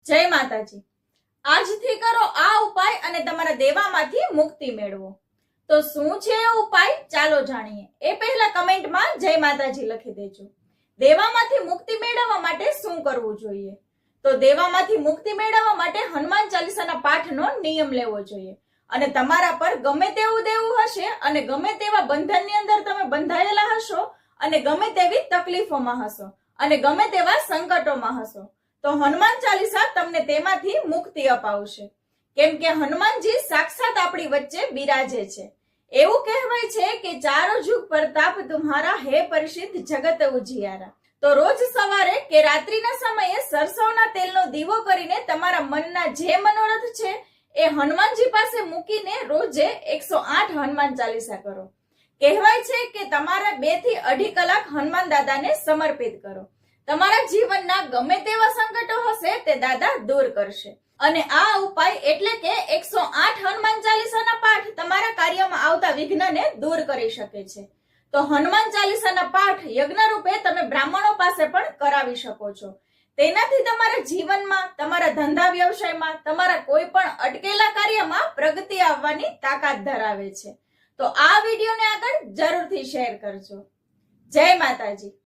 જય માતાજી। આજથી કરો આ ઉપાય અને તમારા દેવામાંથી મુક્તિ મેળવો। તો શું છે એ ઉપાય, ચાલો જાણીએ। એ પહેલા કમેન્ટમાં જય માતાજી લખી દેજો। દેવામાંથી મુક્તિ મેળવવા માટે શું કરવું જોઈએ? તો દેવામાંથી મુક્તિ મેળવવા માટે હનુમાન ચાલીસાના પાઠનો નિયમ લેવો જોઈએ। અને તમારા પર ગમે તેવું દેવું હશે અને ગમે તેવા બંધનની અંદર તમે બંધાયેલા હશો અને ગમે તેવી તકલીફોમાં હશો અને ગમે તેવા સંકટોમાં હશો, તો હનુમાન ચાલીસા તમને તેમાંથી મુક્તિ અપાવશે। કેમ કે હનુમાનજી સાક્ષાત આપણી વચ્ચે બિરાજે છે। એવું કહેવાય છે કે ચારો જુગ પ્રતાપ તુમ્હારા હે પરિષિદ્ધ જગત ઉજિયારા। તો રોજ સવારે કે રાત્રિના સમયે સરસવના તેલનો દીવો કરીને તમારા મનના જે મનોરથ છે એ હનુમાનજી પાસે મૂકીને રોજે 108 હનુમાન ચાલીસા કરો। કહેવાય છે કે તમારા 2 થી 2.5 કલાક હનુમાન દાદાને સમર્પિત કરો। તમારા જીવનના ગમે તેવા સંકટો હશે તે દાદા દૂર કરશે। અને આ ઉપાય એટલે કે 108 હનુમાન ચાલીસાના પાઠ તમારા કાર્યમાં આવતા વિઘ્નને દૂર કરી શકે છે। તો હનુમાન ચાલીસાના પાઠ યજ્ઞ રૂપે તમે બ્રાહ્મણો પાસે પણ કરાવી શકો છો। તેનાથી તમારા જીવનમાં, તમારા ધંધા વ્યવસાયમાં, તમારા કોઈ પણ અટકેલા કાર્યમાં પ્રગતિ આવવાની તાકાત ધરાવે છે। તો આ વિડીયોને આગળ જરૂરથી શેર કરજો। જય માતાજી।